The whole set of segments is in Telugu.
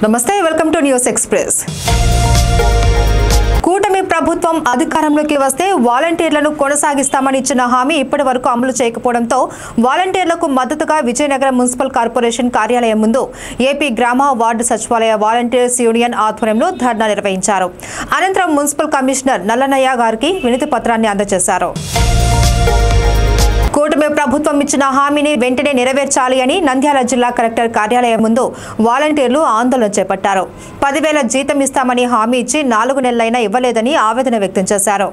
నమస్తే, వెల్కమ్ టు న్యూస్ ఎక్స్ప్రెస్. కూటమి ప్రభుత్వం అధికారంలోకి వస్తే వాలంటీర్లను కొనసాగిస్తామని ఇచ్చిన హామీ ఇప్పటి వరకు అమలు చేయకపోవడంతో వాలంటీర్లకు మద్దతుగా విజయనగరం మున్సిపల్ కార్పొరేషన్ కార్యాలయం ముందు ఏపీ గ్రామ వార్డు సచివాలయ వాలంటీర్స్ యూనియన్ ఆధ్వర్యంలో ధర్నా నిర్వహించారు. అనంతరం మున్సిపల్ కమిషనర్ నల్లనయ్య గారికి వినతి పత్రాన్ని అందజేశారు. కూటమి ప్రభుత్వం ఇచ్చిన హామీని వెంటనే నెరవేర్చాలి అని నంద్యాల జిల్లా కలెక్టర్ కార్యాలయం ముందు వాలంటీర్లు ఆందోళన చేపట్టారు. 10,000 జీతం ఇస్తామని హామీ ఇచ్చి 4 నెలలైనా ఇవ్వలేదని ఆవేదన వ్యక్తం చేశారు.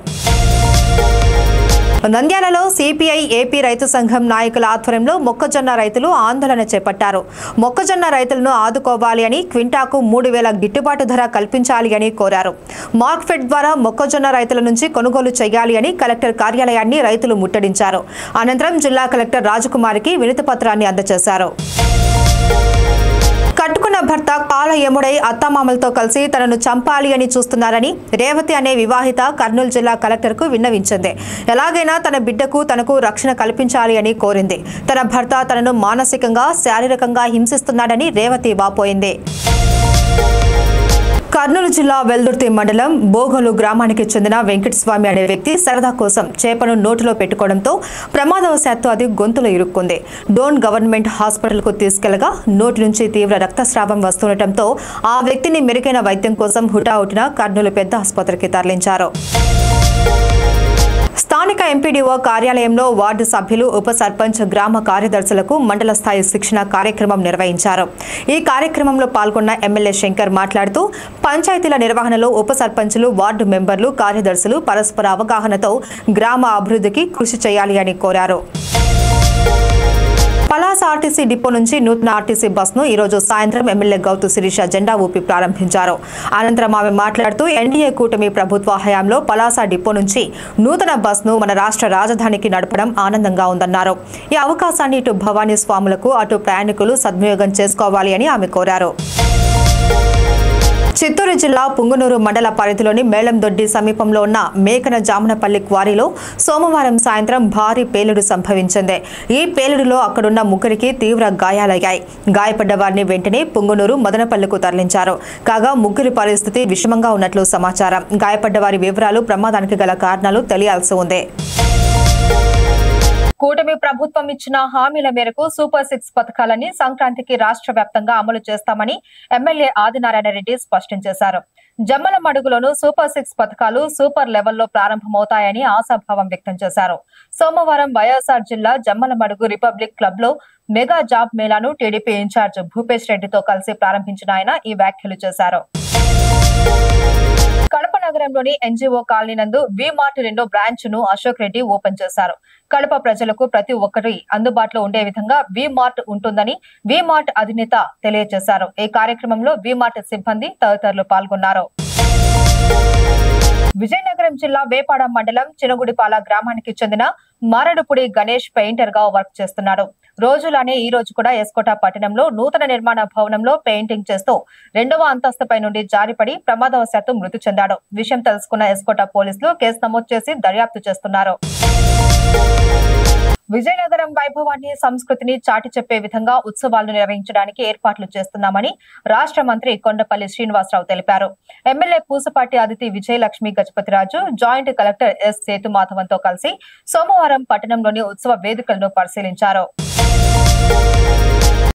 నంద్యాలలో సిపిఐ ఏపీ రైతు సంఘం నాయకుల ఆధ్వర్యంలో మొక్కజొన్న రైతులు ఆందోళన చేపట్టారు. మొక్కజొన్న రైతులను ఆదుకోవాలి అని క్వింటాకు 3,000 గిట్టుబాటు ధర కల్పించాలి అని కోరారు. మార్క్ఫెడ్ ద్వారా మొక్కజొన్న రైతుల నుంచి కొనుగోలు చేయాలి అని కలెక్టర్ కార్యాలయాన్ని రైతులు ముట్టడించారు. అనంతరం జిల్లా కలెక్టర్ రాజకుమారికి వినతి పత్రాన్ని అందజేశారు. కట్టుకున్న భర్త కాల యముడై అత్తమామలతో కలిసి తనను చంపాలి అని చూస్తున్నారని రేవతి అనే వివాహిత కర్నూలు జిల్లా కలెక్టర్కు విన్నవించింది. ఎలాగైనా తన బిడ్డకు తనకు రక్షణ కల్పించాలి అని కోరింది. తన భర్త తనను మానసికంగా శారీరకంగా హింసిస్తున్నాడని రేవతి వాపోయింది. కర్నూలు జిల్లా వెల్దుర్తి మండలం బోగోలు గ్రామానికి చెందిన వెంకటస్వామి అనే వ్యక్తి సరదా కోసం చేపను నోటిలో పెట్టుకోవడంతో ప్రమాదవశాత్తు అది గొంతులో ఇరుక్కుంది. డోన్ గవర్నమెంట్ హాస్పిటల్కు తీసుకెళ్లగా నోటి నుంచి తీవ్ర రక్తస్రావం వస్తుండటంతో ఆ వ్యక్తిని మెరుగైన వైద్యం కోసం హుటాహుటిన కర్నూలు పెద్ద ఆసుపత్రికి తరలించారు. స్థానిక ఎంపీడీఓ కార్యాలయంలో వార్డు సభ్యులు, ఉప సర్పంచ్, గ్రామ కార్యదర్శులకు మండల స్థాయి శిక్షణ కార్యక్రమం నిర్వహించారు. ఈ కార్యక్రమంలో పాల్గొన్న ఎమ్మెల్యే శంకర్ మాట్లాడుతూ పంచాయతీల నిర్వహణలో ఉప సర్పంచులు, వార్డు మెంబర్లు, కార్యదర్శులు పరస్పర అవగాహనతో గ్రామ అభివృద్ధికి కృషి చేయాలి అని కోరారు. పలాస ఆర్టీసీ డిపో నుంచి నూతన ఆర్టీసీ బస్ను ఈరోజు సాయంత్రం ఎమ్మెల్యే గౌతు శిరీష జెండా ఊపి ప్రారంభించారు. అనంతరం ఆమె మాట్లాడుతూ ఎన్డీఏ కూటమి ప్రభుత్వ హయాంలో పలాస డిపో నుంచి నూతన బస్ను మన రాష్ట్ర రాజధానికి నడపడం ఆనందంగా ఉందన్నారు. ఈ అవకాశాన్ని ఇటు భవానీ స్వాములకు అటు ప్రయాణికులు సద్వినియోగం చేసుకోవాలి అని ఆమె కోరారు. చిత్తూరు జిల్లా పుంగనూరు మండల పరిధిలోని మేళందొడ్డి సమీపంలో ఉన్న మేకన జామనపల్లి క్వారీలో సోమవారం సాయంత్రం భారీ పేలుడు సంభవించింది. ఈ పేలుడులో అక్కడున్న ముగ్గురికి తీవ్ర గాయాలయ్యాయి. గాయపడ్డ వారిని వెంటనే పుంగనూరు మదనపల్లికు తరలించారు. కాగా ముగ్గురి పరిస్థితి విషమంగా ఉన్నట్లు సమాచారం. గాయపడ్డ వారి వివరాలు, ప్రమాదానికి గల కారణాలు తెలియాల్సి ఉంది. కూటమి ప్రభుత్వం ఇచ్చిన హామీల మేరకు సూపర్ 6 పథకాలని సంక్రాంతికి రాష్ట్ర వ్యాప్తంగా అమలు చేస్తామని ఎమ్మెల్యే ఆదినారాయణ రెడ్డి స్పష్టం చేశారు. జమ్మలమడుగులోను సూపర్ 6 పథకాలు సూపర్ లెవెల్లో ప్రారంభమవుతాయని ఆశాభావం వ్యక్తం చేశారు. సోమవారం వైఎస్ఆర్ జిల్లా జమ్మలమడుగు రిపబ్లిక్ క్లబ్ లో మెగా జాబ్ మేళాను టీడీపీ ఇన్ఛార్జ్ భూపేష్ రెడ్డితో కలిసి ప్రారంభించిన ఆయన ఈ వ్యాఖ్యలు చేశారు. కడప నగరంలోని ఎన్జీఓ కాలనీ నందు వి మార్ట్ 2వ బ్రాంచ్ ను అశోక్ రెడ్డి ఓపెన్ చేశారు. కడప ప్రజలకు ప్రతి ఒక్కరి అందుబాటులో ఉండే విధంగా వి మార్ట్ ఉంటుందని వి మార్ట్ అధినేత తెలియజేశారు. ఈ కార్యక్రమంలో వి మార్ట్ సిబ్బంది తదితరులు పాల్గొన్నారు. విజయనగరం జిల్లా వేపాడ మండలం చినగుడిపాల గ్రామానికి చెందిన మారడుపుడి గణేష్ పెయింటర్ గా వర్క్ చేస్తున్నాడు. రోజులానే ఈ రోజు కూడా ఎస్కోట పట్టణంలో నూతన నిర్మాణ భవనంలో పెయింటింగ్ చేస్తూ 2వ అంతస్తుపై నుండి జారిపడి ప్రమాదవశాత్తు మృతి చెందాడు. విషయం తెలుసుకున్న ఎస్కోట పోలీసులు కేసు నమోదు చేసి దర్యాప్తు చేస్తున్నారు. విజయనగరం వైభవాన్ని, సంస్కృతిని చాటి చెప్పే విధంగా ఉత్సవాలను నిర్వహించడానికి ఏర్పాట్లు చేస్తున్నామని రాష్ట్ర మంత్రి కొండపల్లి శ్రీనివాసరావు తెలిపారు. MLA Pusapati Aditi Vijayalakshmi Gajapathiraju, joint collector S సేతుమాధవంతో కలిసి సోమవారం పట్టణంలోని ఉత్సవ వేదికలను పరిశీలించారు.